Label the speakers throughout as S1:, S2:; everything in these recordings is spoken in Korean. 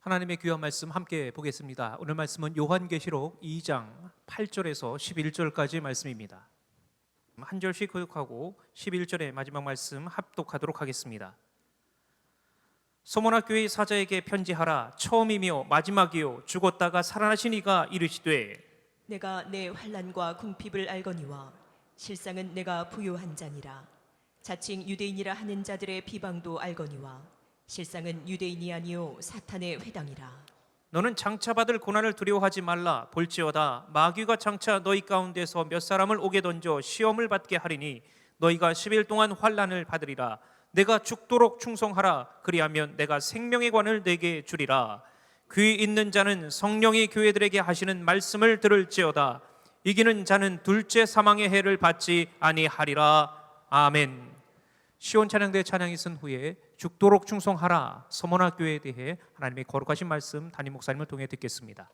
S1: 하나님의 귀한 말씀 함께 보겠습니다. 오늘 말씀은 요한계시록 2장 8절에서 11절까지 말씀입니다. 한 절씩 교육하고 11절의 마지막 말씀 합독하도록 하겠습니다. 소모나 교회의 사자에게 편지하라. 처음이며 마지막이요 죽었다가 살아나신 이가 이르시되
S2: 내가 내 환난과 궁핍을 알거니와 실상은 내가 부요한 자니라. 자칭 유대인이라 하는 자들의 비방도 알거니와 실상은 유대인이 아니요 사탄의 회당이라.
S1: 너는 장차 받을 고난을 두려워하지 말라. 볼지어다 마귀가 장차 너희 가운데서 몇 사람을 옥에 던져 시험을 받게 하리니 너희가 10일 동안 환난을 받으리라. 내가 죽도록 충성하라. 그리하면 내가 생명의 관을 내게 주리라. 귀 있는 자는 성령이 교회들에게 하시는 말씀을 들을지어다. 이기는 자는 둘째 사망의 해를 받지 아니하리라. 아멘. 시온 찬양대 찬양이 쓴 후에 죽도록 충성하라 서모나 교회에 대해 하나님의 거룩하신 말씀 담임 목사님을 통해 듣겠습니다.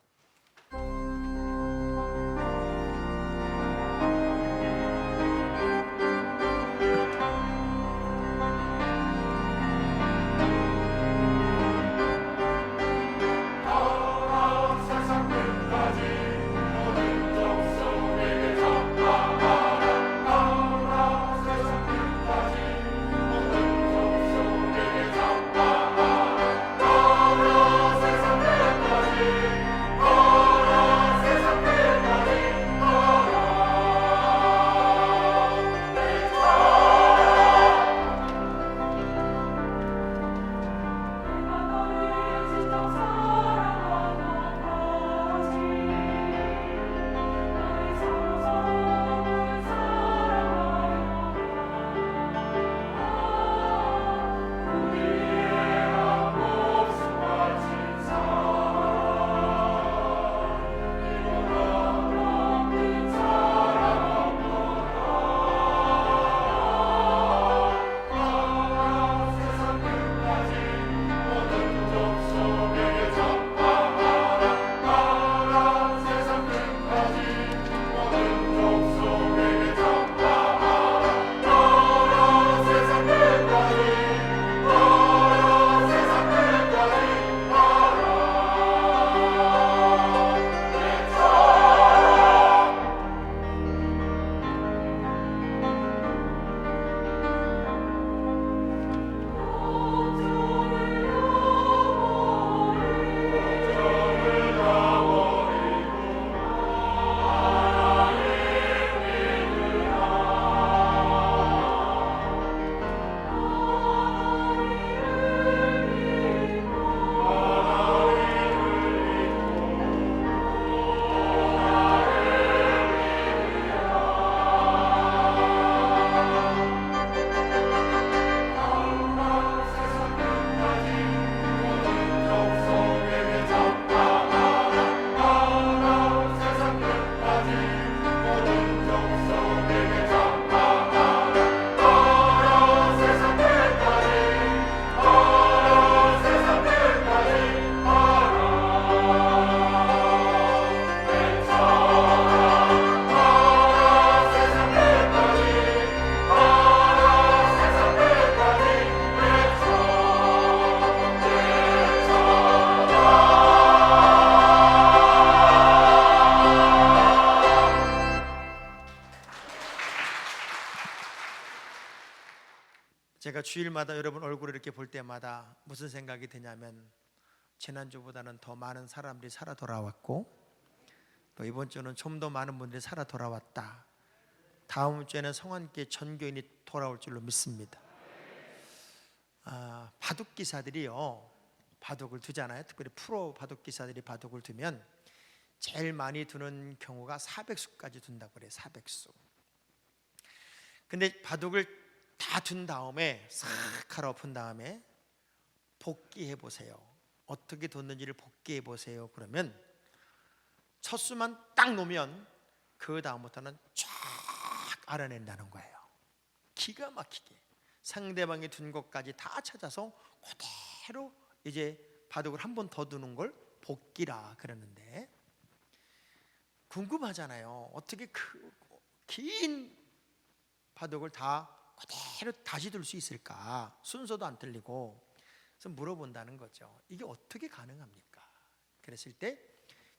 S3: 제가 주일마다 여러분 얼굴을 이렇게 볼 때마다 무슨 생각이 드냐면 지난주보다는 더 많은 사람들이 살아 돌아왔고 또 이번 주는 좀 더 많은 분들이 살아 돌아왔다. 다음 주에는 성안교회 전교인이 돌아올 줄로 믿습니다. 바둑 기사들이요 바둑을 두잖아요. 특별히 프로 바둑 기사들이 바둑을 두면 제일 많이 두는 경우가 400수까지 둔다고 그래요. 400수. 근데 바둑을 다 둔 다음에 싹 갈아엎은 다음에 복귀해 보세요. 어떻게 뒀는지를 복귀해 보세요. 그러면 첫 수만 딱 놓으면 그 다음부터는 쫙 알아낸다는 거예요. 기가 막히게 상대방이 둔 것까지 다 찾아서 그대로 이제 바둑을 한 번 더 두는 걸 복귀라 그러는데, 궁금하잖아요. 어떻게 그 긴 바둑을 다 그대로 다시 둘 수 있을까? 순서도 안 틀리고 그래서 물어본다는 거죠. 이게 어떻게 가능합니까? 그랬을 때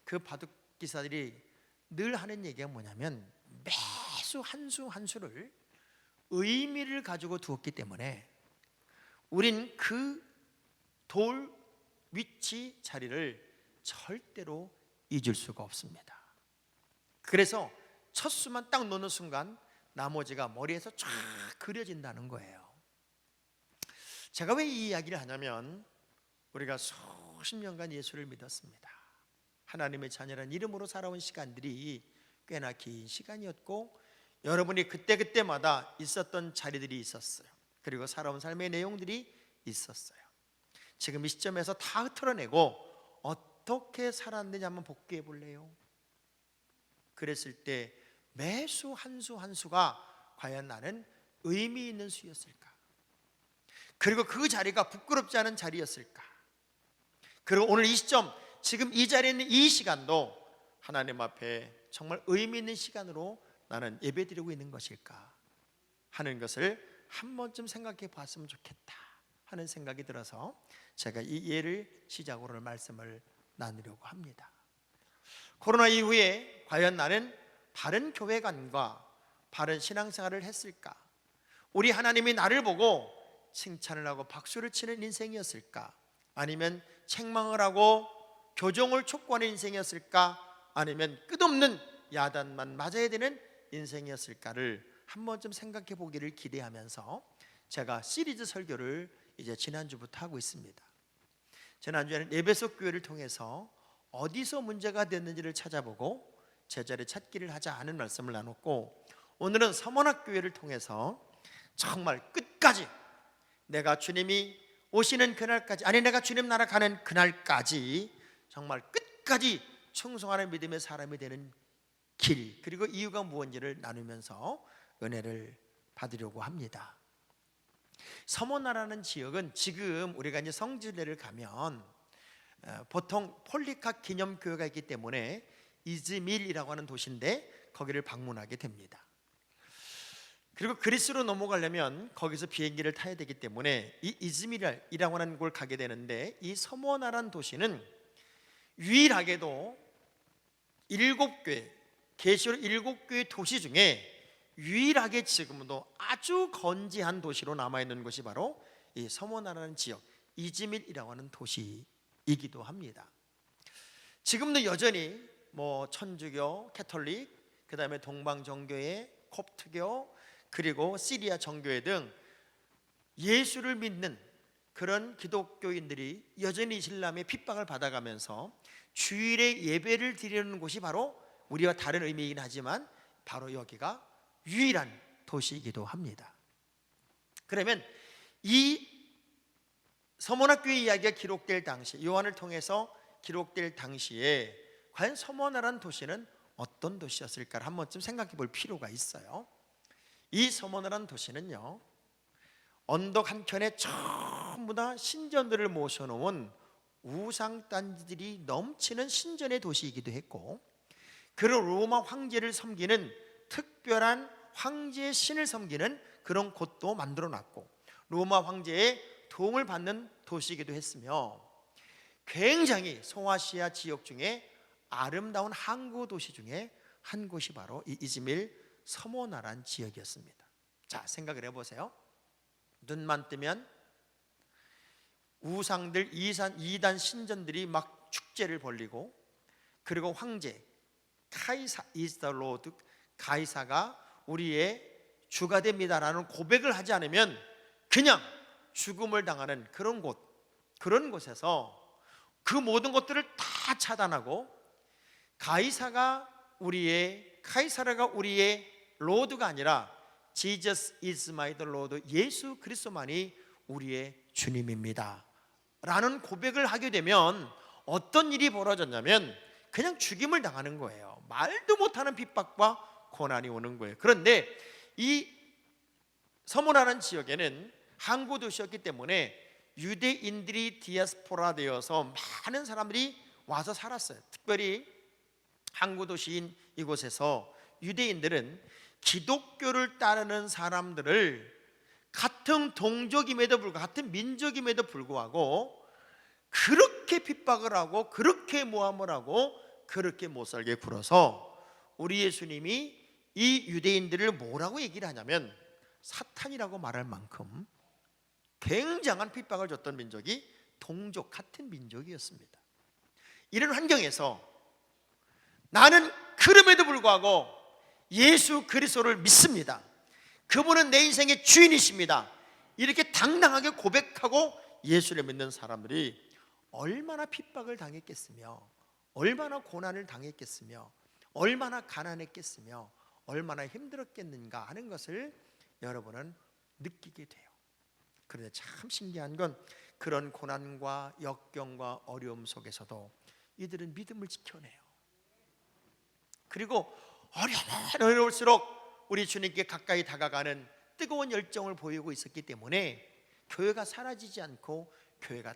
S3: 그 바둑 기사들이 늘 하는 얘기가 뭐냐면, 매수 한 수 한 수를 의미를 가지고 두었기 때문에 우린 그 돌 위치 자리를 절대로 잊을 수가 없습니다. 그래서 첫 수만 딱 놓는 순간 나머지가 머리에서 쫙 그려진다는 거예요. 제가 왜 이 이야기를 하냐면, 우리가 수십 년간 예수를 믿었습니다. 하나님의 자녀라는 이름으로 살아온 시간들이 꽤나 긴 시간이었고, 여러분이 그때그때마다 있었던 자리들이 있었어요. 그리고 살아온 삶의 내용들이 있었어요. 지금 이 시점에서 다 흐트러내고 어떻게 살았는지 한번 복귀해 볼래요? 그랬을 때 매수 한 수 한 수가 과연 나는 의미 있는 수였을까? 그리고 그 자리가 부끄럽지 않은 자리였을까? 그리고 오늘 이 시점, 지금 이 자리에 있는 이 시간도 하나님 앞에 정말 의미 있는 시간으로 나는 예배드리고 있는 것일까 하는 것을 한 번쯤 생각해 봤으면 좋겠다 하는 생각이 들어서 제가 이 예를 시작으로 오늘 말씀을 나누려고 합니다. 코로나 이후에 과연 나는 바른 교회관과 바른 신앙생활을 했을까? 우리 하나님이 나를 보고 칭찬을 하고 박수를 치는 인생이었을까? 아니면 책망을 하고 교정을 촉구하는 인생이었을까? 아니면 끝없는 야단만 맞아야 되는 인생이었을까를 한 번쯤 생각해 보기를 기대하면서 제가 시리즈 설교를 이제 지난주부터 하고 있습니다. 지난주에는 에베소 교회를 통해서 어디서 문제가 됐는지를 찾아보고 제자리 찾기를 하자 하는 말씀을 나눴고, 오늘은 서문학 교회를 통해서 정말 끝까지 내가 주님이 오시는 그날까지, 아니 내가 주님 나라 가는 그날까지 정말 끝까지 충성하는 믿음의 사람이 되는 길, 그리고 이유가 무엇인지를 나누면서 은혜를 받으려고 합니다. 서모나라는 지역은 지금 우리가 이제 성지대를 가면 보통 폴리카 기념교회가 있기 때문에 이즈밀이라고 하는 도시인데 거기를 방문하게 됩니다. 그리고 그리스로 넘어가려면 거기서 비행기를 타야 되기 때문에 이 이즈밀이라고 하는 곳을 가게 되는데, 이 서모나라는 도시는 유일하게도 7교회, 계시록 7교회 도시 중에 유일하게 지금도 아주 건재한 도시로 남아있는 곳이 바로 이 서모나라는 지역, 이즈밀이라고 하는 도시이기도 합니다. 지금도 여전히 뭐 천주교, 캐톨릭, 그 다음에 동방정교회, 콥트교, 그리고 시리아 정교회 등 예수를 믿는 그런 기독교인들이 여전히 이슬람의 핍박을 받아가면서 주일에 예배를 드리는 곳이 바로, 우리와 다른 의미이긴 하지만 바로 여기가 유일한 도시이기도 합니다. 그러면 이 서모나교회 이야기가 기록될 당시, 요한을 통해서 기록될 당시에 과연 서모나라는 도시는 어떤 도시였을까를 한 번쯤 생각해 볼 필요가 있어요. 이 서모나라는 도시는요, 언덕 한켠에 전부 다 신전들을 모셔놓은 우상단지들이 넘치는 신전의 도시이기도 했고, 그런 로마 황제를 섬기는 특별한 황제의 신을 섬기는 그런 곳도 만들어놨고, 로마 황제의 도움을 받는 도시이기도 했으며, 굉장히 소아시아 지역 중에 아름다운 항구 도시 중에 한 곳이 바로 이 이즈밀 서모나란 지역이었습니다. 자, 생각을 해보세요. 눈만 뜨면 우상들, 이단 신전들이 막 축제를 벌리고, 그리고 황제 카이사 is the Lord, 가이사가 우리의 주가 됩니다라는 고백을 하지 않으면 그냥 죽음을 당하는 그런 곳, 그런 곳에서 그 모든 것들을 다 차단하고, 카이사라가 우리의 로드가 아니라 Jesus is my Lord, 예수 그리스도만이 우리의 주님입니다 라는 고백을 하게 되면 어떤 일이 벌어졌냐면 그냥 죽임을 당하는 거예요. 말도 못하는 핍박과 고난이 오는 거예요. 그런데 이 서모나라는 지역에는 항구 도시였기 때문에 유대인들이 디아스포라 되어서 많은 사람들이 와서 살았어요. 특별히 항구 도시인 이곳에서 유대인들은 기독교를 따르는 사람들을 같은 동족임에도 불구하고, 같은 민족임에도 불구하고 그렇게 핍박을 하고 그렇게 모함을 하고 그렇게 못살게 굴어서 우리 예수님이 이 유대인들을 뭐라고 얘기를 하냐면 사탄이라고 말할 만큼 굉장한 핍박을 줬던 민족이 동족, 같은 민족이었습니다. 이런 환경에서 나는 그럼에도 불구하고 예수 그리스도를 믿습니다, 그분은 내 인생의 주인이십니다, 이렇게 당당하게 고백하고 예수를 믿는 사람들이 얼마나 핍박을 당했겠으며, 얼마나 고난을 당했겠으며, 얼마나 가난했겠으며, 얼마나 힘들었겠는가 하는 것을 여러분은 느끼게 돼요. 그런데 참 신기한 건 그런 고난과 역경과 어려움 속에서도 이들은 믿음을 지켜내요. 그리고 어려우면 어려울수록 우리 주님께 가까이 다가가는 뜨거운 열정을 보이고 있었기 때문에 교회가 사라지지 않고 교회가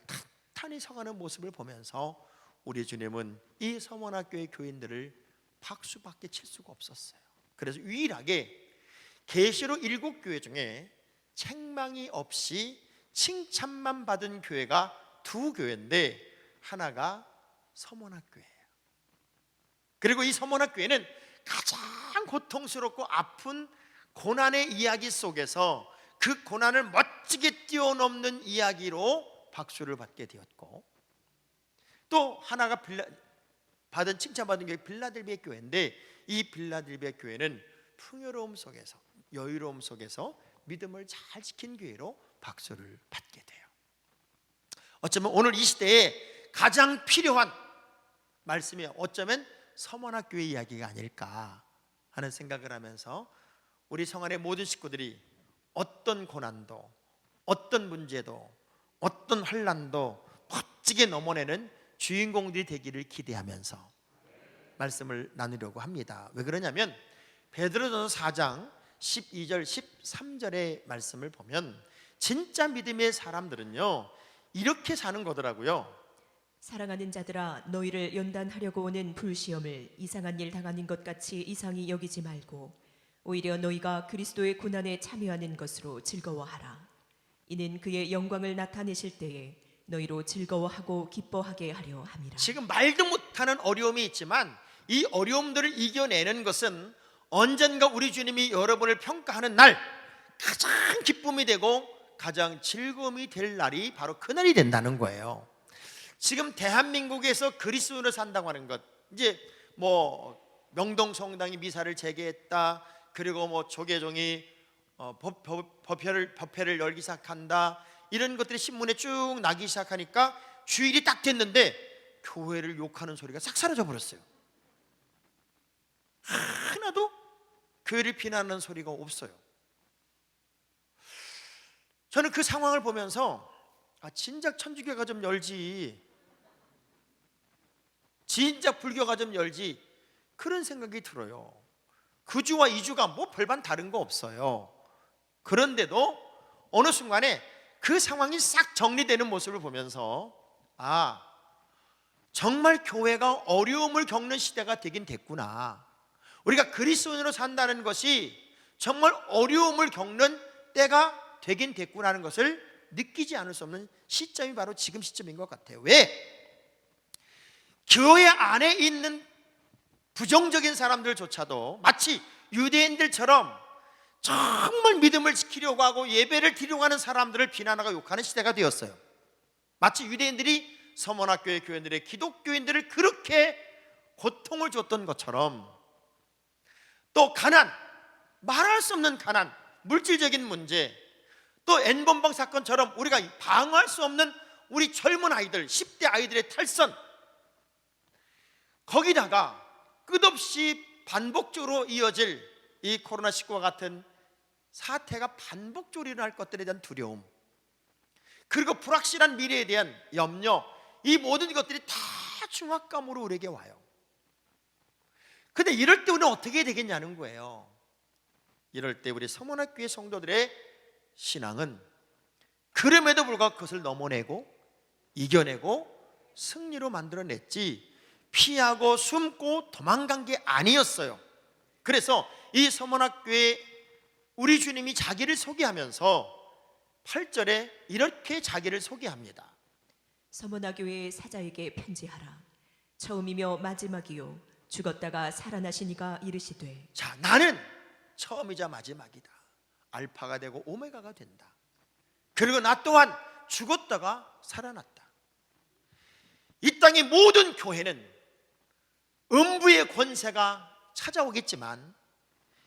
S3: 탄탄히 서가는 모습을 보면서 우리 주님은 이 서문학교의 교인들을 박수밖에 칠 수가 없었어요. 그래서 유일하게 계시록 7교회 중에 책망이 없이 칭찬만 받은 교회가 2교회인데 하나가 서문학교예요. 그리고 이 서문학교회는 가장 고통스럽고 아픈 고난의 이야기 속에서 그 고난을 멋지게 뛰어넘는 이야기로 박수를 받게 되었고, 또 하나가 받은 칭찬받은 교회 빌라델비아 교회인데 이 빌라델비아 교회는 풍요로움 속에서, 여유로움 속에서 믿음을 잘 지킨 교회로 박수를 받게 돼요. 어쩌면 오늘 이 시대에 가장 필요한 말씀이 어쩌면 서문학교회 이야기가 아닐까 하는 생각을 하면서 우리 성안의 모든 식구들이 어떤 고난도, 어떤 문제도, 어떤 환난도 멋지게 넘어내는 주인공들이 되기를 기대하면서 말씀을 나누려고 합니다. 왜 그러냐면 베드로전서 4장 12절 13절의 말씀을 보면 진짜 믿음의 사람들은요 이렇게 사는 거더라고요.
S2: 사랑하는 자들아, 너희를 연단하려고 오는 불시험을 이상한 일 당하는 것 같이 이상히 여기지 말고 오히려 너희가 그리스도의 고난에 참여하는 것으로 즐거워하라. 이는 그의 영광을 나타내실 때에 너희로 즐거워하고 기뻐하게 하려 함이라.
S3: 지금 말도 못하는 어려움이 있지만 이 어려움들을 이겨내는 것은 언젠가 우리 주님이 여러분을 평가하는 날 가장 기쁨이 되고 가장 즐거움이 될 날이 바로 그날이 된다는 거예요. 지금 대한민국에서 그리스도인으로 산다고 하는 것, 이제 뭐 명동성당이 미사를 재개했다, 그리고 뭐 조계종이 법회를 열기 시작한다, 이런 것들이 신문에 쭉 나기 시작하니까 주일이 딱 됐는데 교회를 욕하는 소리가 싹 사라져 버렸어요. 하나도 교회를 비난하는 소리가 없어요. 저는 그 상황을 보면서 진작 천주교가 좀 열지, 진작 불교가 좀 열지, 그런 생각이 들어요. 그주와 이주가 뭐 별반 다른 거 없어요. 그런데도 어느 순간에 그 상황이 싹 정리되는 모습을 보면서 정말 교회가 어려움을 겪는 시대가 되긴 됐구나, 우리가 그리스도인으로 산다는 것이 정말 어려움을 겪는 때가 되긴 됐구나 하는 것을 느끼지 않을 수 없는 시점이 바로 지금 시점인 것 같아요. 왜? 교회 안에 있는 부정적인 사람들조차도 마치 유대인들처럼 정말 믿음을 지키려고 하고 예배를 드리려고 하는 사람들을 비난하고 욕하는 시대가 되었어요. 마치 유대인들이 서문학교의 교인들의 기독교인들을 그렇게 고통을 줬던 것처럼, 또 가난, 말할 수 없는 가난, 물질적인 문제, 또 N번방 사건처럼 우리가 방어할 수 없는 우리 젊은 아이들, 10대 아이들의 탈선, 거기다가 끝없이 반복적으로 이어질 이 코로나19와 같은 사태가 반복적으로 일어날 것들에 대한 두려움, 그리고 불확실한 미래에 대한 염려, 이 모든 것들이 다 중압감으로 우리에게 와요. 근데 이럴 때 우리는 어떻게 되겠냐는 거예요. 이럴 때 우리 서문학교의 성도들의 신앙은 그럼에도 불구하고 그것을 넘어내고 이겨내고 승리로 만들어냈지, 피하고 숨고 도망간 게 아니었어요. 그래서 이 서문학교에 우리 주님이 자기를 소개하면서 8절에 이렇게 자기를 소개합니다.
S2: 서머나 교회의 사자에게 편지하라. 처음이며 마지막이요 죽었다가 살아나신 이가 이르시되
S3: 자, 나는 처음이자 마지막이다. 알파가 되고 오메가가 된다. 그리고 나 또한 죽었다가 살아났다. 이 땅의 모든 교회는 음부의 권세가 찾아오겠지만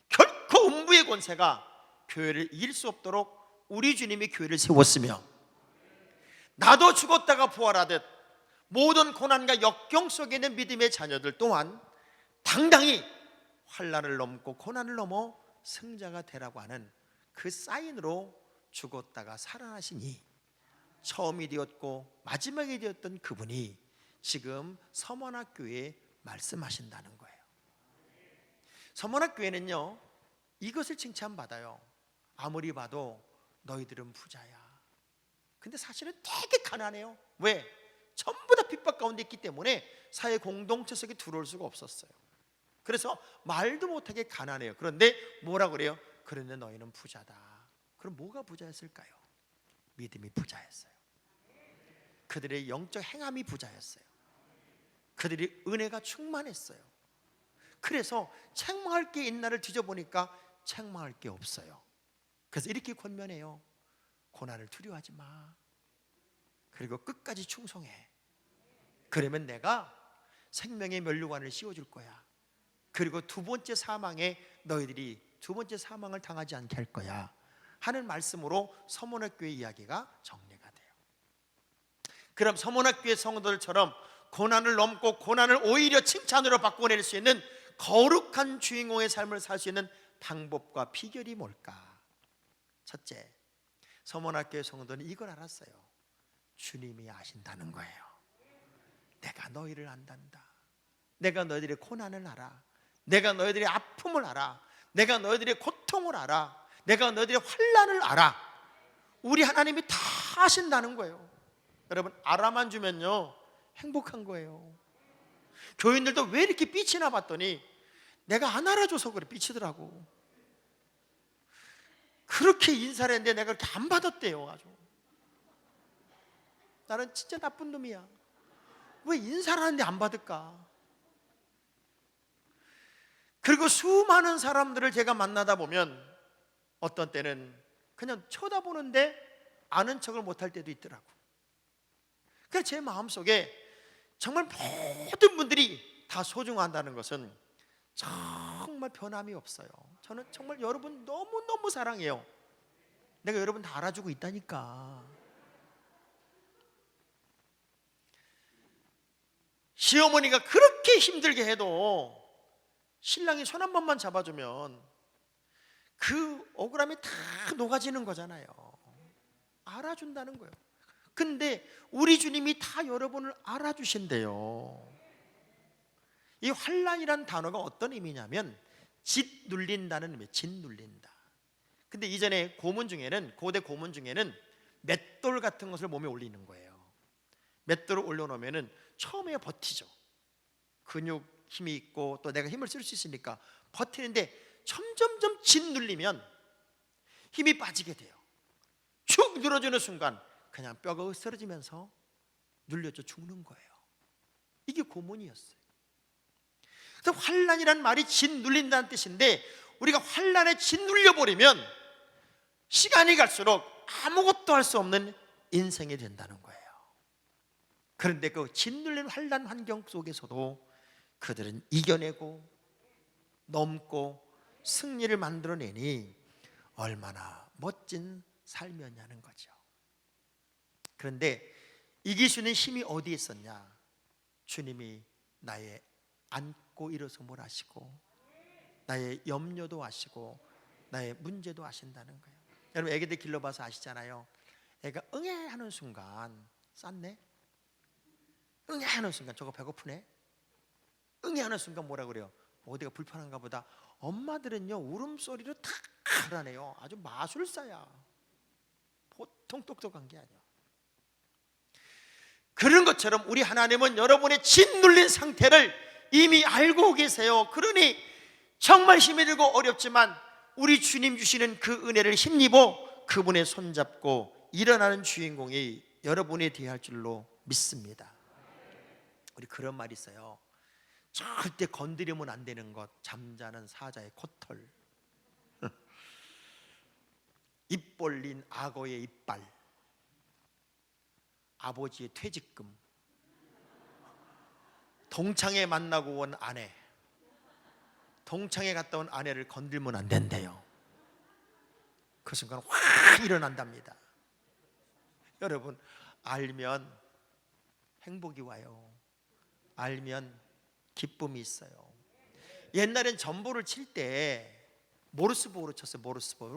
S3: 결코 음부의 권세가 교회를 이길 수 없도록 우리 주님이 교회를 세웠으며, 나도 죽었다가 부활하듯 모든 고난과 역경 속에 있는 믿음의 자녀들 또한 당당히 환난을 넘고 고난을 넘어 승자가 되라고 하는 그 사인으로 죽었다가 살아나시니 처음이 되었고 마지막이 되었던 그분이 지금 서머나교회에 말씀하신다는 거예요. 서머나교회는요, 이것을 칭찬받아요. 아무리 봐도 너희들은 부자야. 근데 사실은 되게 가난해요. 왜? 전부 다 핍박 가운데 있기 때문에 사회 공동체 속에 들어올 수가 없었어요. 그래서 말도 못하게 가난해요. 그런데 뭐라 그래요? 그런데 너희는 부자다. 그럼 뭐가 부자였을까요? 믿음이 부자였어요. 그들의 영적 행함이 부자였어요. 그들이 은혜가 충만했어요. 그래서 책망할 게 있나를 뒤져보니까 책망할 게 없어요. 그래서 이렇게 권면해요. 고난을 두려워하지 마. 그리고 끝까지 충성해. 그러면 내가 생명의 면류관을 씌워줄 거야. 그리고 두 번째 사망에 너희들이 두 번째 사망을 당하지 않게 할 거야 하는 말씀으로 서머나교회 이야기가 정리가 돼요. 그럼 서머나교회 성도들처럼 고난을 넘고 고난을 오히려 칭찬으로 바꿔낼 수 있는 거룩한 주인공의 삶을 살 수 있는 방법과 비결이 뭘까? 첫째, 서머나교회 성도는 이걸 알았어요. 주님이 아신다는 거예요. 내가 너희를 안단다. 내가 너희들의 고난을 알아. 내가 너희들의 아픔을 알아. 내가 너희들의 고통을 알아. 내가 너희들의 환난을 알아. 우리 하나님이 다 아신다는 거예요. 여러분, 알아만 주면요 행복한 거예요. 교인들도 왜 이렇게 삐치나 봤더니 내가 안 알아줘서 그래. 삐치더라고. 그렇게 인사를 했는데 내가 그렇게 안 받았대요. 아주 나는 진짜 나쁜 놈이야. 왜 인사를 하는데 안 받을까? 그리고 수많은 사람들을 제가 만나다 보면 어떤 때는 그냥 쳐다보는데 아는 척을 못할 때도 있더라고. 그래서 제 마음속에 정말 모든 분들이 다 소중한다는 것은 정말 변함이 없어요. 저는 정말 여러분 너무너무 사랑해요. 내가 여러분 다 알아주고 있다니까. 시어머니가 그렇게 힘들게 해도 신랑이 손 한 번만 잡아주면 그 억울함이 다 녹아지는 거잖아요. 알아준다는 거예요. 근데 우리 주님이 다 여러분을 알아주신대요. 이 환난이란 단어가 어떤 의미냐면 짓 눌린다는 의미, 짓 눌린다. 근데 이전에 고문 중에는, 고대 고문 중에는 맷돌 같은 것을 몸에 올리는 거예요. 맷돌을 올려놓으면 처음에 버티죠. 근육 힘이 있고 또 내가 힘을 쓸 수 있으니까 버티는데 점점점 짓 눌리면 힘이 빠지게 돼요. 축 늘어지는 순간 그냥 뼈가 으스러지면서 눌려져 죽는 거예요. 이게 고문이었어요. 그래서 환난이란 말이 짓 눌린다는 뜻인데, 우리가 환난에 짓 눌려버리면 시간이 갈수록 아무것도 할 수 없는 인생이 된다는 거예요. 그런데 그 짓 눌린 환난 환경 속에서도 그들은 이겨내고 넘고 승리를 만들어내니 얼마나 멋진 삶이었냐는 거죠. 그런데 이길 수 있는 힘이 어디에 있었냐? 주님이 나의 안고 일어섬을 아시고 나의 염려도 아시고 나의 문제도 아신다는 거예요. 여러분, 애기들 길러봐서 아시잖아요. 애가 응애 하는 순간 쌌네? 응애 하는 순간 저거 배고프네? 응애 하는 순간 뭐라 그래요? 어디가 불편한가 보다. 엄마들은요 울음소리로 다 알아내요. 아주 마술사야. 보통 똑똑한 게 아니야. 그런 것처럼 우리 하나님은 여러분의 짓 눌린 상태를 이미 알고 계세요. 그러니 정말 힘이 들고 어렵지만 우리 주님 주시는 그 은혜를 힘입어 그분의 손잡고 일어나는 주인공이 여러분에 대할 줄로 믿습니다. 우리 그런 말이 있어요. 절대 건드리면 안 되는 것, 잠자는 사자의 코털, 입 벌린 악어의 이빨, 아버지의 퇴직금, 동창회 만나고 온 아내, 동창회 갔다 온 아내를 건들면 안 된대요. 그 순간 확 일어난답니다. 여러분, 알면 행복이 와요. 알면 기쁨이 있어요. 옛날엔 전보를 칠 때 모르스보로 쳤어요.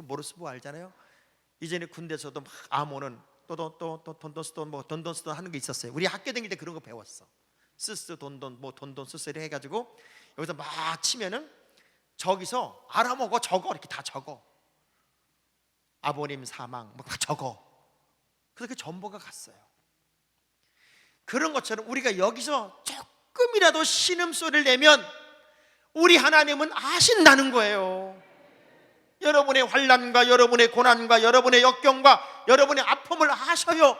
S3: 모르스보 알잖아요. 이전에 군대에서도 막 암호는 또 돈돈스돈 하는 게 있었어요. 우리 학교 다닐 때 그런 거 배웠어. 스스 돈돈 뭐 돈돈 스스 이렇게 해가지고 여기서 막 치면은 저기서 알아먹어 적어 이렇게 다 적어. 아버님 사망 막 적어. 그래서 그 전보가 갔어요. 그런 것처럼 우리가 여기서 조금이라도 신음소리를 내면 우리 하나님은 아신다는 거예요. 여러분의 환난과 여러분의 고난과 여러분의 역경과 여러분의 아픔을 아셔요.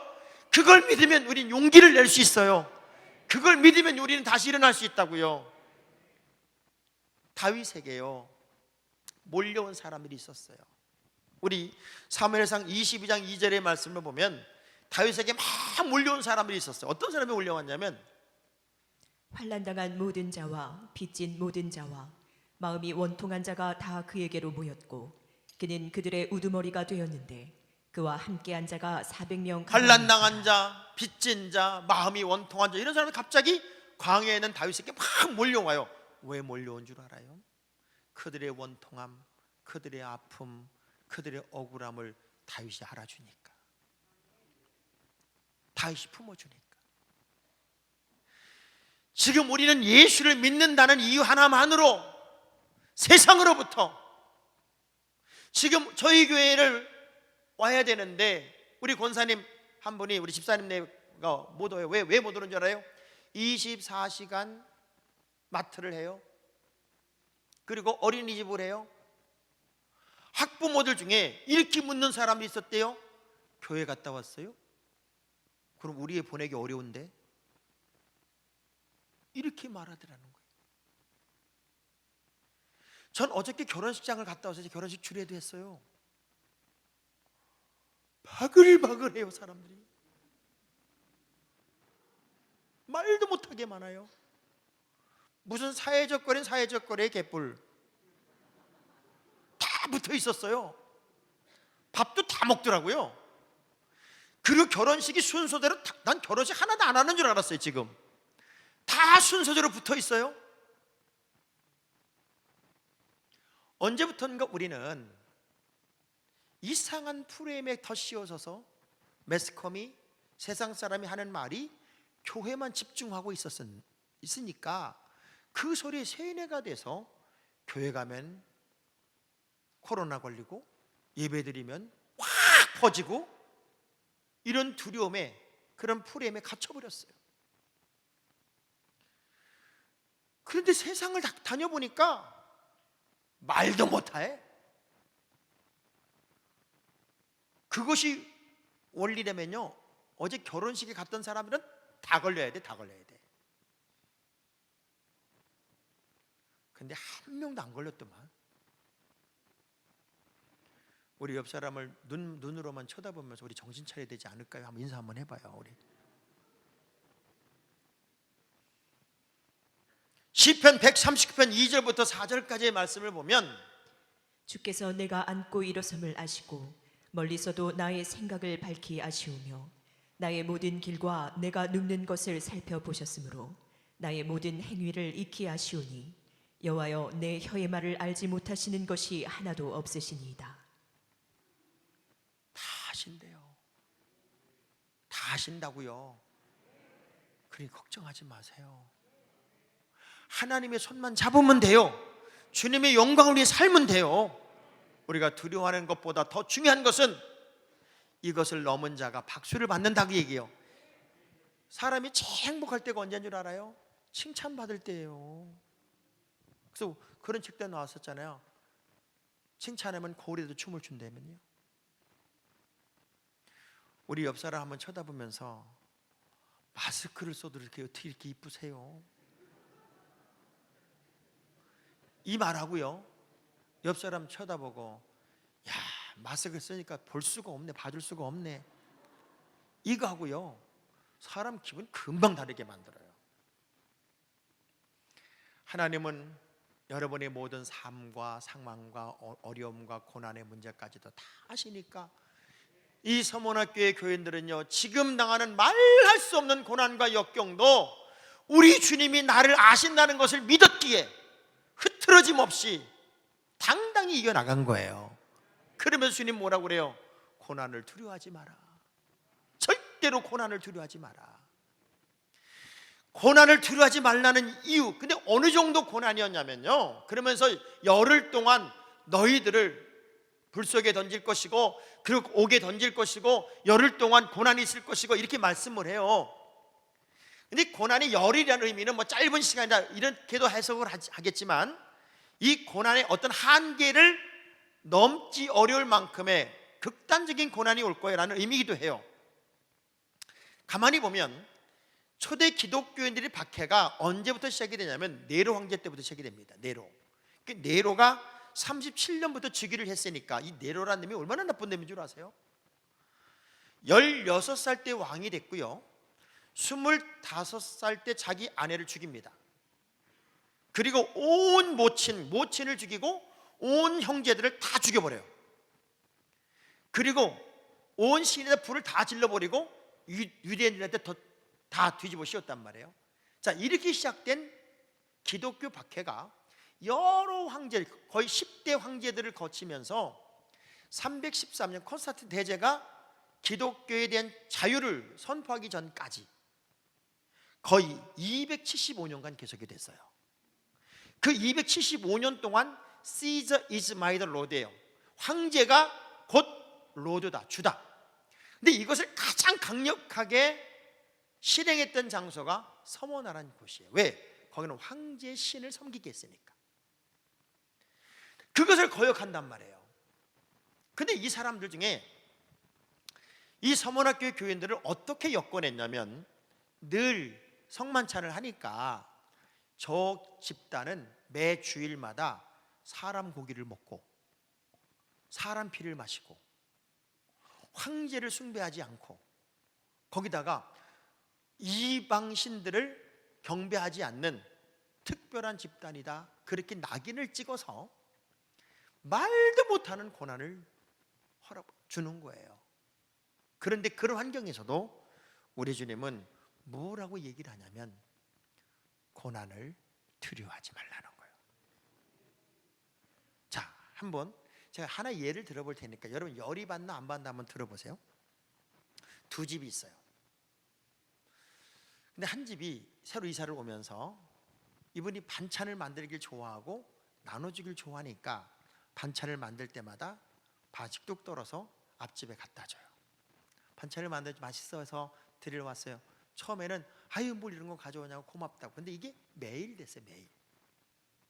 S3: 그걸 믿으면 우리는 용기를 낼 수 있어요. 그걸 믿으면 우리는 다시 일어날 수 있다고요. 다윗에게요 몰려온 사람들이 있었어요. 우리 사무엘상 22장 2절의 말씀을 보면 다윗에게 막 몰려온 사람들이 있었어요. 어떤 사람이 몰려왔냐면
S2: 환난당한 모든 자와 빚진 모든 자와 마음이 원통한 자가 다 그에게로 모였고 그는 그들의 우두머리가 되었는데 그와 함께한 자가 400명.
S3: 환난당한 자, 빚진 자, 마음이 원통한 자, 이런 사람이 갑자기 광야에 있는 다윗에게 막 몰려와요. 왜 몰려온 줄 알아요? 그들의 원통함, 그들의 아픔, 그들의 억울함을 다윗이 알아주니까, 다윗이 품어주니까. 지금 우리는 예수를 믿는다는 이유 하나만으로 세상으로부터 지금 저희 교회를 와야 되는데 우리 권사님 한 분이 우리 집사님네가 못 와요. 왜 못 오는 줄 알아요? 24시간 마트를 해요. 그리고 어린이집을 해요. 학부모들 중에 이렇게 묻는 사람이 있었대요. 교회 갔다 왔어요? 그럼 우리 애 보내기 어려운데? 이렇게 말하더라는 거예요. 전 어저께 결혼식장을 갔다 와서 결혼식 주례도 했어요. 바글바글해요. 사람들이 말도 못하게 많아요. 무슨 사회적 거리의 개뿔 다 붙어 있었어요. 밥도 다 먹더라고요. 그리고 결혼식이 순서대로 난 결혼식 하나도 안 하는 줄 알았어요. 지금 다 순서대로 붙어 있어요. 언제부턴가 우리는 이상한 프레임에 더 씌워져서 매스컴이 세상 사람이 하는 말이 교회만 집중하고 있으니까 그 소리에 세뇌가 돼서 교회 가면 코로나 걸리고 예배드리면 확 퍼지고 이런 두려움에 그런 프레임에 갇혀버렸어요. 그런데 세상을 다녀보니까 말도 못해. 그것이 원리라면요 어제 결혼식에 갔던 사람들은 다 걸려야 돼. 다 걸려야 돼. 근데 한 명도 안 걸렸더만. 우리 옆 사람을 눈으로만 쳐다보면서 우리 정신 차려야 되지 않을까요? 한번 인사 한번 해봐요. 우리 시편 139편 2절부터 4절까지의 말씀을 보면
S2: 주께서 내가 앉고 일어섬을 아시고 멀리서도 나의 생각을 밝히 아시우며 나의 모든 길과 내가 눕는 것을 살펴보셨으므로 나의 모든 행위를 익히 아시오니 여호와여 내 혀의 말을 알지 못하시는 것이 하나도 없으시니이다.
S3: 다 아신대요. 다 아신다고요. 그러니 걱정하지 마세요. 하나님의 손만 잡으면 돼요. 주님의 영광을 위해 살면 돼요. 우리가 두려워하는 것보다 더 중요한 것은 이것을 넘은 자가 박수를 받는다고 얘기해요. 사람이 제일 행복할 때가 언제인 줄 알아요? 칭찬받을 때예요. 그래서 그런 책도 나왔었잖아요. 칭찬하면 고리에도 춤을 춘다면요. 우리 옆 사람 한번 쳐다보면서 마스크를 써도 이렇게 어떻게 이렇게 이쁘세요? 이 말하고요, 옆 사람 쳐다보고 야, 마스크 쓰니까 볼 수가 없네, 봐줄 수가 없네, 이거 하고요 사람 기분 금방 다르게 만들어요. 하나님은 여러분의 모든 삶과 상황과 어려움과 고난의 문제까지도 다 아시니까 이 서문학교의 교인들은요, 지금 당하는 말할 수 없는 고난과 역경도 우리 주님이 나를 아신다는 것을 믿었기에 흐트러짐 없이 당당히 이겨나간 거예요. 그러면서 주님 뭐라고 그래요? 고난을 두려워하지 마라. 절대로 고난을 두려워하지 마라. 고난을 두려워하지 말라는 이유, 근데 어느 정도 고난이었냐면요, 그러면서 열흘 동안 너희들을 불 속에 던질 것이고 그리고 옥에 던질 것이고 열흘 동안 고난이 있을 것이고 이렇게 말씀을 해요. 근데 고난이 열흘이라는 의미는 뭐 짧은 시간이다 이렇게도 해석을 하겠지만 이 고난의 어떤 한계를 넘지 어려울 만큼의 극단적인 고난이 올 거라는 의미이기도 해요. 가만히 보면 초대 기독교인들의 박해가 언제부터 시작이 되냐면 네로 황제 때부터 시작이 됩니다. 네로가 37년부터 즉위를 했으니까 이 네로라는 놈이 얼마나 나쁜 놈인 줄 아세요? 16살 때 왕이 됐고요 25살 때 자기 아내를 죽입니다. 그리고 온 모친을 죽이고 온 형제들을 다 죽여버려요. 그리고 온 시내에다 불을 다 질러버리고 유대인들한테 다 뒤집어 씌웠단 말이에요. 자, 이렇게 시작된 기독교 박해가 여러 황제, 거의 10대 황제들을 거치면서 313년 콘스탄틴 대제가 기독교에 대한 자유를 선포하기 전까지 거의 275년간 계속이 됐어요. 그 275년 동안 Caesar is my Lord예요. 황제가 곧 로드다, 주다. 근데 이것을 가장 강력하게 실행했던 장소가 서머나라는 곳이에요. 왜? 거기는 황제의 신을 섬기게 했으니까. 그것을 거역한단 말이에요. 근데 이 사람들 중에 이 서문학교의 교인들을 어떻게 엮어냈냐면 늘 성만찬을 하니까 저 집단은 매 주일마다 사람 고기를 먹고 사람 피를 마시고 황제를 숭배하지 않고 거기다가 이방신들을 경배하지 않는 특별한 집단이다, 그렇게 낙인을 찍어서 말도 못하는 고난을 주는 거예요. 그런데 그런 환경에서도 우리 주님은 뭐라고 얘기를 하냐면 고난을 두려워하지 말라는 거예요. 자, 한번 제가 하나 예를 들어볼 테니까 여러분 열이 받나 안 받나 한번 들어보세요. 두 집이 있어요. 근데 한 집이 새로 이사를 오면서 이분이 반찬을 만들길 좋아하고 나눠주길 좋아하니까 반찬을 만들 때마다 바지 뚝 떨어서 앞집에 갖다 줘요. 반찬을 만들지 맛있어서 드리러 왔어요. 처음에는 아유 뭘 이런 거 가져오냐고 고맙다고. 근데 이게 매일 됐어요. 매일.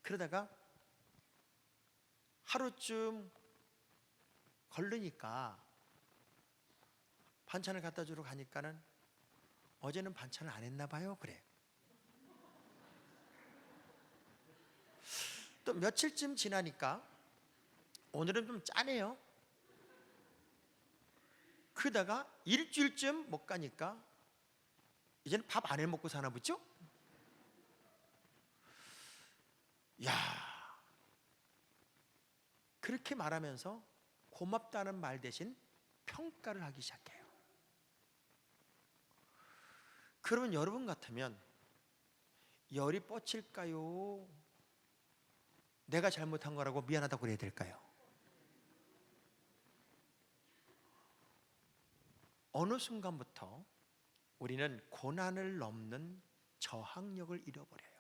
S3: 그러다가 하루쯤 걸르니까 반찬을 갖다 주러 가니까는 어제는 반찬을 안 했나 봐요. 그래. 또 며칠쯤 지나니까 오늘은 좀 짜네요. 그러다가 일주일쯤 못 가니까 이제는 밥 안 해 먹고 사나 보죠? 야, 그렇게 말하면서 고맙다는 말 대신 평가를 하기 시작해요. 그러면 여러분 같으면 열이 뻗칠까요? 내가 잘못한 거라고 미안하다고 그래야 될까요? 어느 순간부터 우리는 고난을 넘는 저항력을 잃어버려요.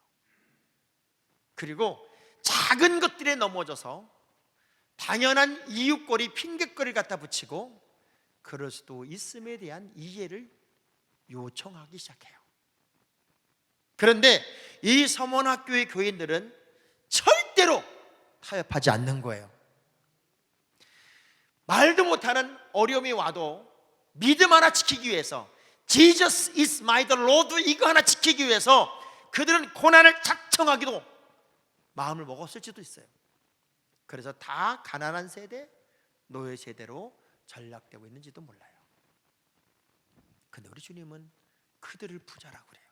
S3: 그리고 작은 것들에 넘어져서 당연한 이유거리, 핑계거리를 갖다 붙이고 그럴 수도 있음에 대한 이해를 요청하기 시작해요. 그런데 이 서문학교의 교인들은 절대로 타협하지 않는 거예요. 말도 못하는 어려움이 와도 믿음 하나 지키기 위해서, Jesus is my the Lord, 이거 하나 지키기 위해서 그들은 고난을 작정하기도 마음을 먹었을지도 있어요. 그래서 다 가난한 세대, 노예 세대로 전락되고 있는지도 몰라요. 근데 우리 주님은 그들을 부자라고 그래요.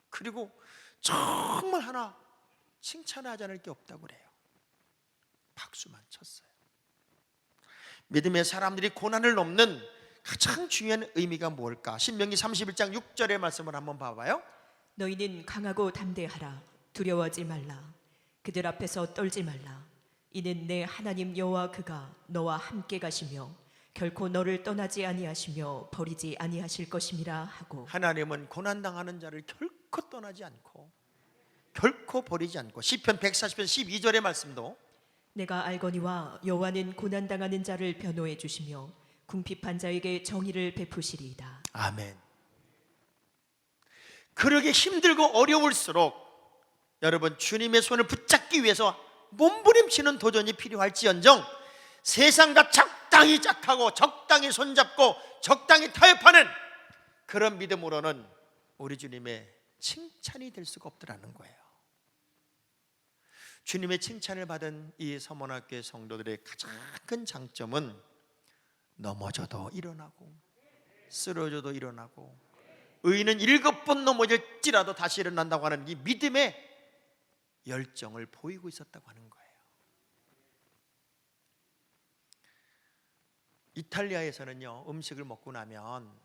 S3: 그리고 정말 하나 칭찬하지 않을 게 없다고 그래요. 박수만 쳤어요. 믿음의 사람들이 고난을 넘는 가장 중요한 의미가 뭘까? 신명기 31장 6절의 말씀을 한번 봐봐요.
S2: 너희는 강하고 담대하라. 두려워하지 말라. 그들 앞에서 떨지 말라. 이는 내 하나님 여호와 그가 너와 함께 가시며 결코 너를 떠나지 아니하시며 버리지 아니하실 것임이라 하고.
S3: 하나님은 고난당하는 자를 결코 떠나지 않고 결코 버리지 않고, 시편 140편 12절의 말씀도
S2: 내가 알거니와 여호와는 고난당하는 자를 변호해 주시며 궁핍한 자에게 정의를 베푸시리이다.
S3: 아멘. 그러게 힘들고 어려울수록 여러분 주님의 손을 붙잡기 위해서 몸부림치는 도전이 필요할지언정 세상과 적당히 짝하고 적당히 손잡고 적당히 타협하는 그런 믿음으로는 우리 주님의 칭찬이 될 수가 없더라는 거예요. 주님의 칭찬을 받은 이 서문학교의 성도들의 가장 큰 장점은 넘어져도 일어나고 쓰러져도 일어나고, 의인은 7번 넘어질지라도 다시 일어난다고 하는 이 믿음의 열정을 보이고 있었다고 하는 거예요. 이탈리아에서는요, 음식을 먹고 나면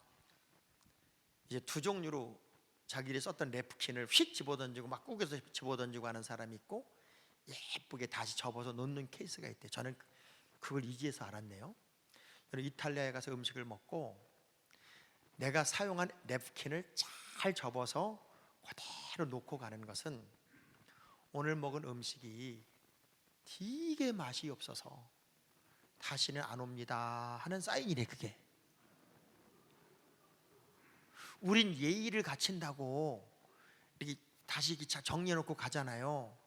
S3: 이제 두 종류로 자기들이 썼던 냅킨을 휙 집어던지고 막 구겨서 집어던지고 하는 사람이 있고, 예쁘게 다시 접어서 놓는 케이스가 있대요. 저는 그걸 이제서 알았네요. 저는 이탈리아에 가서 음식을 먹고 내가 사용한 냅킨을 잘 접어서 그대로 놓고 가는 것은 오늘 먹은 음식이 되게 맛이 없어서 다시는 안 옵니다 하는 사인이래. 그게 우린 예의를 갖춘다고 이렇게 다시 기차 정리해놓고 가잖아요.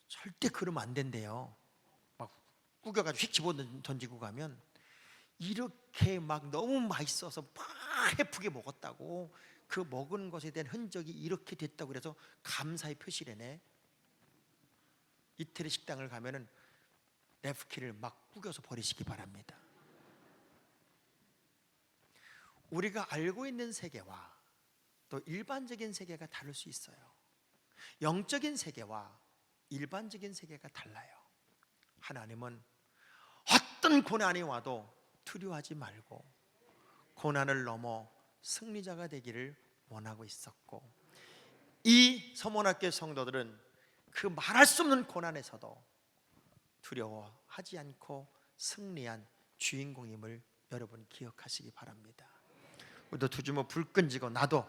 S3: 절대 그러면 안 된대요. 막 구겨가지고 휙 집어던지고 가면 이렇게 막 너무 맛있어서 막 해프게 먹었다고, 그 먹은 것에 대한 흔적이 이렇게 됐다고 그래서 감사의 표시를 내. 이태리 식당을 가면은 냅킨을 막 구겨서 버리시기 바랍니다. 우리가 알고 있는 세계와 또 일반적인 세계가 다를 수 있어요. 영적인 세계와 일반적인 세계가 달라요. 하나님은 어떤 고난이 와도 두려워하지 말고 고난을 넘어 승리자가 되기를 원하고 있었고, 이 서문학교 성도들은 그 말할 수 없는 고난에서도 두려워하지 않고 승리한 주인공임을 여러분 기억하시기 바랍니다. 우리도 두 주먹 불 끈지고 나도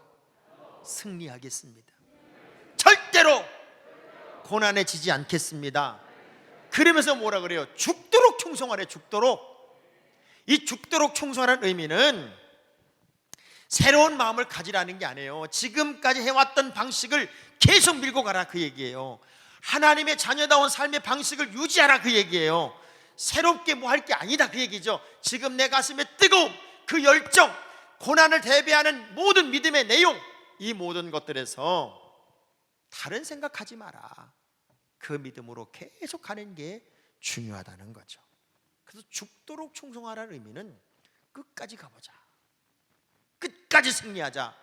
S3: 승리하겠습니다. 절대로 고난에 지지 않겠습니다. 그러면서 뭐라 그래요? 죽도록 충성하래. 죽도록. 이 죽도록 충성하라는 의미는 새로운 마음을 가지라는 게 아니에요. 지금까지 해왔던 방식을 계속 밀고 가라 그 얘기예요. 하나님의 자녀다운 삶의 방식을 유지하라 그 얘기예요. 새롭게 뭐 할 게 아니다 그 얘기죠. 지금 내 가슴에 뜨거움, 그 열정, 고난을 대비하는 모든 믿음의 내용, 이 모든 것들에서 다른 생각하지 마라. 그 믿음으로 계속 가는 게 중요하다는 거죠. 그래서 죽도록 충성하라는 의미는 끝까지 가보자, 끝까지 승리하자,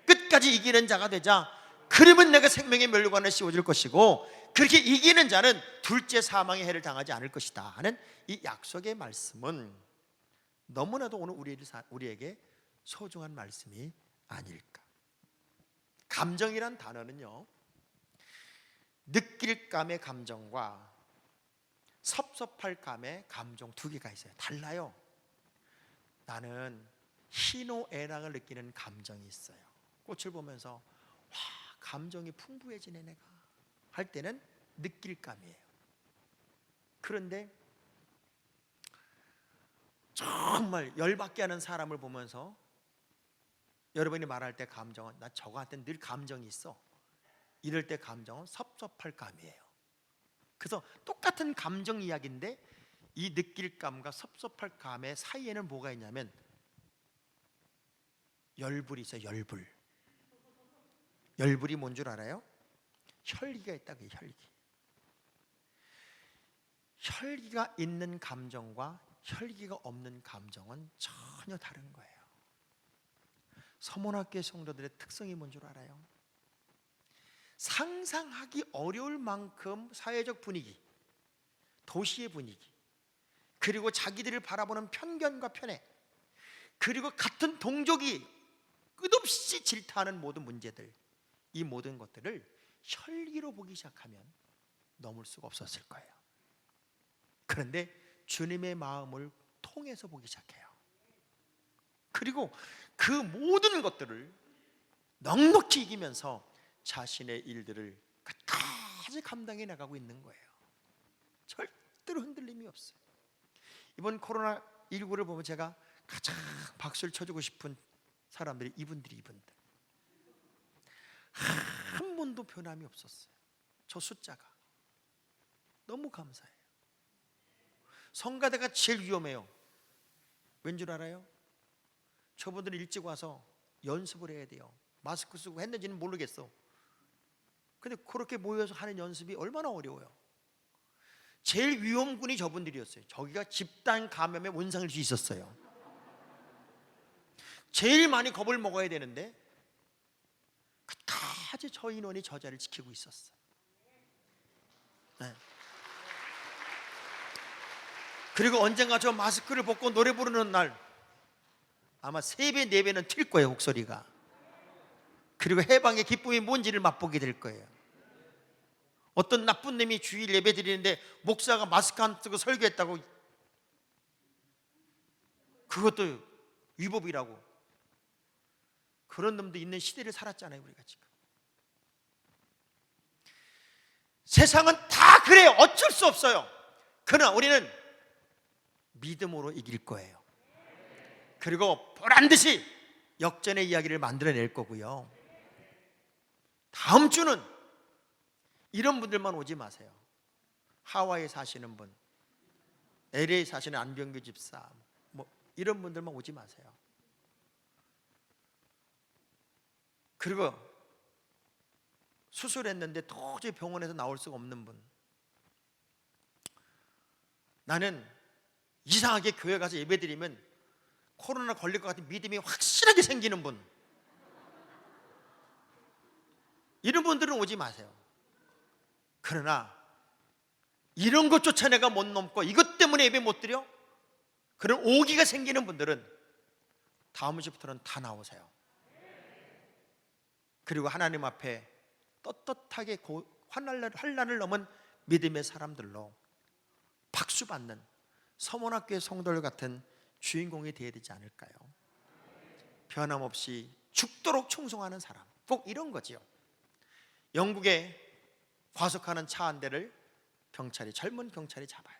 S3: 끝까지 이기는 자가 되자. 그러면 내가 생명의 멸류관을 씌워줄 것이고, 그렇게 이기는 자는 둘째 사망의 해를 당하지 않을 것이다 하는 이 약속의 말씀은 너무나도 오늘 우리에게 소중한 말씀이 아닐까. 감정이란 단어는요, 느낄 감의 감정과 섭섭할 감의 감정 두 개가 있어요. 달라요. 나는 희노애락을 느끼는 감정이 있어요. 꽃을 보면서 와, 감정이 풍부해지네 내가 할 때는 느낄 감이에요. 그런데 정말 열받게 하는 사람을 보면서 여러분이 말할 때 감정은, 나 저거한테 늘 감정이 있어, 이럴 때 감정은 섭섭할 감이에요. 그래서 똑같은 감정 이야기인데 이 느낄감과 섭섭할 감의 사이에는 뭐가 있냐면 열불이 있어요. 열불. 열불이 뭔 줄 알아요? 혈기가 있다고 해요. 혈기. 혈기가 있는 감정과 혈기가 없는 감정은 전혀 다른 거예요. 서문학교의 성도들의 특성이 뭔 줄 알아요? 상상하기 어려울 만큼 사회적 분위기, 도시의 분위기, 그리고 자기들을 바라보는 편견과 편애, 그리고 같은 동족이 끝없이 질타하는 모든 문제들, 이 모든 것들을 혈기로 보기 시작하면 넘을 수가 없었을 거예요. 그런데 주님의 마음을 통해서 보기 시작해요. 그리고 그 모든 것들을 넉넉히 이기면서 자신의 일들을 끝까지 감당해 나가고 있는 거예요. 절대로 흔들림이 없어요. 이번 코로나19를 보면 제가 가장 박수를 쳐주고 싶은 사람들이 이분들. 한 번도 변함이 없었어요. 저 숫자가 너무 감사해요. 성가대가 제일 위험해요. 왠 줄 알아요? 저분들은 일찍 와서 연습을 해야 돼요. 마스크 쓰고 했는지는 모르겠어. 근데 그렇게 모여서 하는 연습이 얼마나 어려워요. 제일 위험군이 저분들이었어요. 저기가 집단 감염의 원상일 수 있었어요. 제일 많이 겁을 먹어야 되는데 끝까지 저 인원이 저 자리를 지키고 있었어요. 네. 그리고 언젠가 저 마스크를 벗고 노래 부르는 날 아마 3배, 4배는 튈 거예요, 목소리가. 그리고 해방의 기쁨이 뭔지를 맛보게 될 거예요. 어떤 나쁜 놈이 주일 예배 드리는데 목사가 마스크 안 쓰고 설교했다고, 그것도 위법이라고. 그런 놈도 있는 시대를 살았잖아요, 우리가 지금. 세상은 다 그래요. 어쩔 수 없어요. 그러나 우리는 믿음으로 이길 거예요. 그리고 보란듯이 역전의 이야기를 만들어낼 거고요. 다음 주는 이런 분들만 오지 마세요. 하와이에 사시는 분, LA 사시는 안병규 집사, 뭐 이런 분들만 오지 마세요. 그리고 수술했는데 도저히 병원에서 나올 수가 없는 분, 나는 이상하게 교회 가서 예배드리면 코로나 걸릴 것 같은 믿음이 확실하게 생기는 분, 이런 분들은 오지 마세요. 그러나 이런 것조차 내가 못 넘고 이것 때문에 예배 못 드려? 그런 오기가 생기는 분들은 다음 주부터는 다 나오세요. 그리고 하나님 앞에 떳떳하게 환난을 넘은 믿음의 사람들로 박수받는 서문학교의 성도들 같은 주인공이 되어야 되지 않을까요? 변함없이 죽도록 충성하는 사람, 꼭 이런 거지요. 영국에 과속하는 차 한 대를 젊은 경찰이 잡아요.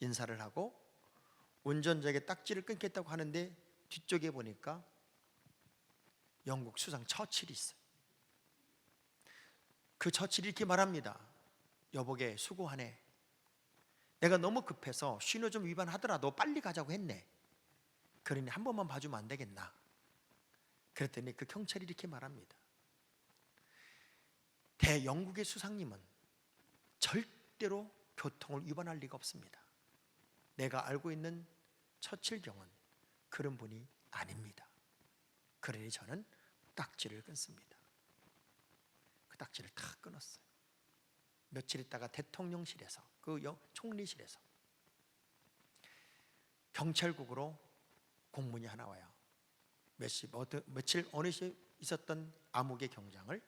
S3: 인사를 하고 운전자에게 딱지를 끊겠다고 하는데 뒤쪽에 보니까 영국 수상 처칠이 있어요. 그 처칠이 이렇게 말합니다. 여보게 수고하네. 내가 너무 급해서 신호좀 위반하더라도 빨리 가자고 했네. 그러니 한 번만 봐주면 안 되겠나? 그랬더니 그 경찰이 이렇게 말합니다. 대영국의 수상님은 절대로 교통을 위반할 리가 없습니다. 내가 알고 있는 처칠 경은 그런 분이 아닙니다. 그러니 저는 딱지를 끊습니다. 그 딱지를 탁 끊었어요. 며칠 있다가 대통령실에서, 그 총리실에서 경찰국으로 공문이 하나 와요. 며칠 어느 시에 있었던 암흑의 경장을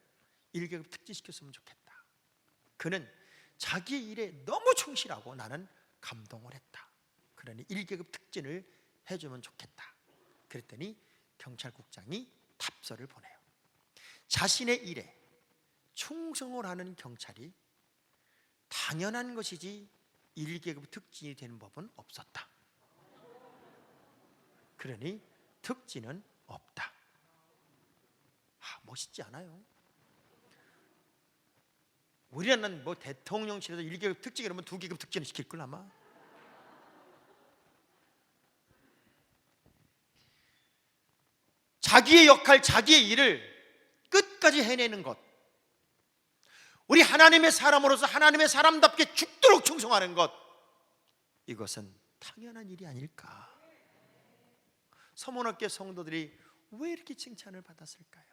S3: 1계급 특진시켰으면 좋겠다. 그는 자기 일에 너무 충실하고 나는 감동을 했다. 그러니 1계급 특진을 해주면 좋겠다. 그랬더니 경찰국장이 답서를 보내요. 자신의 일에 충성을 하는 경찰이 당연한 것이지 1계급 특진이 되는 법은 없었다. 그러니 특진은 없다. 멋있지 않아요? 우리는 뭐 대통령실에서 1계급 특진 이러면 2계급 특진을 시킬 걸 아마. 자기의 역할, 자기의 일을 끝까지 해내는 것, 우리 하나님의 사람으로서 하나님의 사람답게 죽도록 충성하는 것, 이것은 당연한 일이 아닐까. 서문학교 성도들이 왜 이렇게 칭찬을 받았을까요?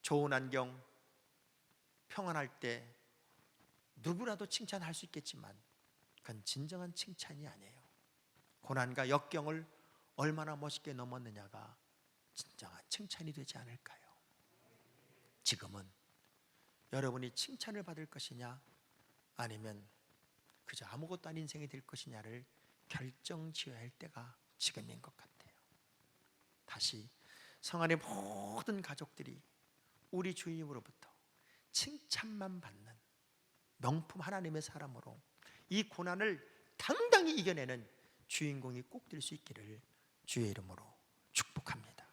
S3: 좋은 안경, 평안할 때 누구라도 칭찬할 수 있겠지만 그건 진정한 칭찬이 아니에요. 고난과 역경을 얼마나 멋있게 넘었느냐가 진정한 칭찬이 되지 않을까요? 지금은 여러분이 칭찬을 받을 것이냐 아니면 그저 아무것도 아닌 인생이 될 것이냐를 결정지어야 할 때가 지금인 것 같아요. 다시 성안의 모든 가족들이 우리 주님으로부터 칭찬만 받는 명품 하나님의 사람으로 이 고난을 당당히 이겨내는 주인공이 꼭 될 수 있기를 주의 이름으로 축복합니다.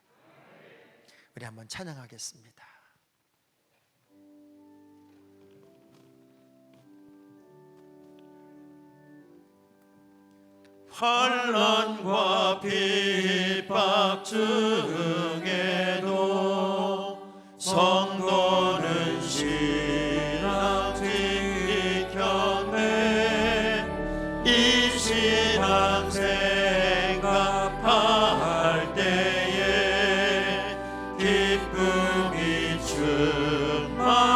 S3: 우리 한번 찬양하겠습니다. 환난과 핍박 중에도 성도는 신앙 지켰네. 이 신앙 생각할 때에 기쁨이 충만하도다.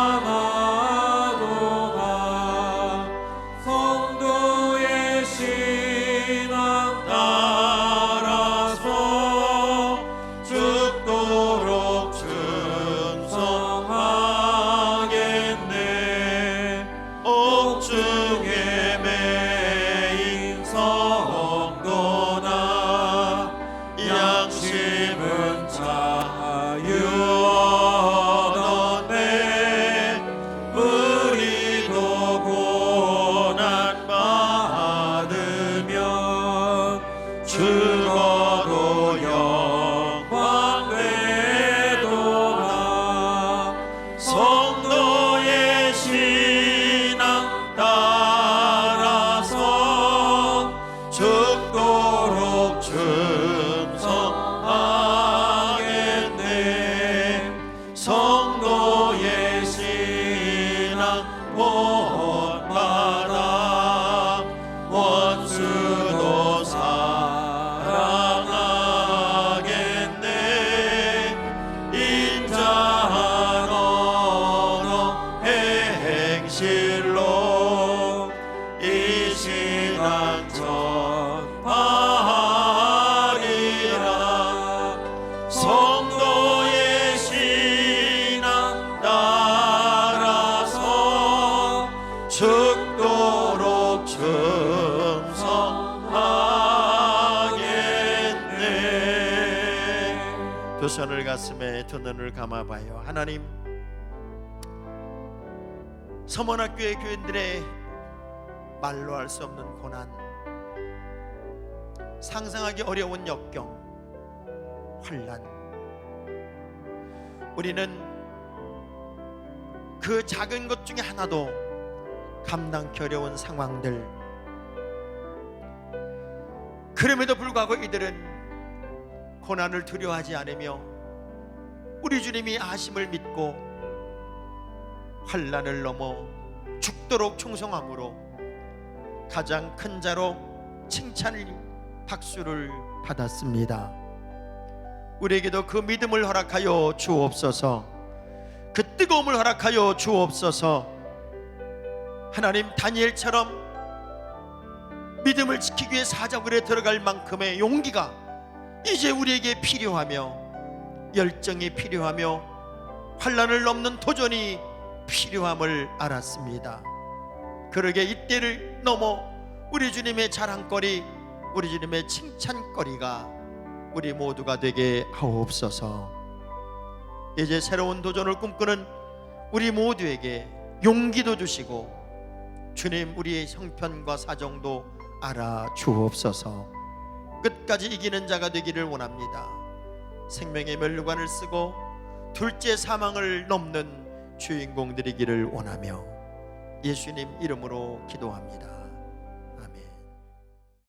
S3: 성도의 신앙 따라서 죽도록 충성하겠네. 옥중에 매인 성도나 양심은 자유하네. 우리도 고난 받으면 죽어도 영광 되도다. 성도의 신앙 따라서 죽도록 충성하겠네. 성도의 신앙 본받아 원수도 사랑하겠네. 인자한 언어 행실로 이 신앙 전파하리라. 성도의 신앙 따라서 죽도록 충성하겠네. 두 손을 가슴에 두 눈을 감아봐요. 하나님, 서문학교의 교인들의 말로 할 수 없는 고난, 상상하기 어려운 역경, 환난, 우리는 그 작은 것 중에 하나도 감당하기 어려운 상황들, 그럼에도 불구하고 이들은 고난을 두려워하지 않으며 우리 주님이 아심을 믿고 환난을 넘어 죽도록 충성함으로 가장 큰 자로 칭찬을, 박수를 받았습니다. 우리에게도 그 믿음을 허락하여 주옵소서. 그 뜨거움을 허락하여 주옵소서. 하나님, 다니엘처럼 믿음을 지키기 위해 사자굴에 들어갈 만큼의 용기가 이제 우리에게 필요하며 열정이 필요하며 환난을 넘는 도전이 필요함을 알았습니다. 그러게 이때를 넘어 우리 주님의 자랑거리, 우리 주님의 칭찬거리가 우리 모두가 되게 하옵소서. 이제 새로운 도전을 꿈꾸는 우리 모두에게 용기도 주시고 주님, 우리의 형편과 사정도 알아주옵소서. 끝까지 이기는 자가 되기를 원합니다. 생명의 면류관을 쓰고 둘째 사망을 넘는 주인공들이기를 원하며 예수님 이름으로 기도합니다.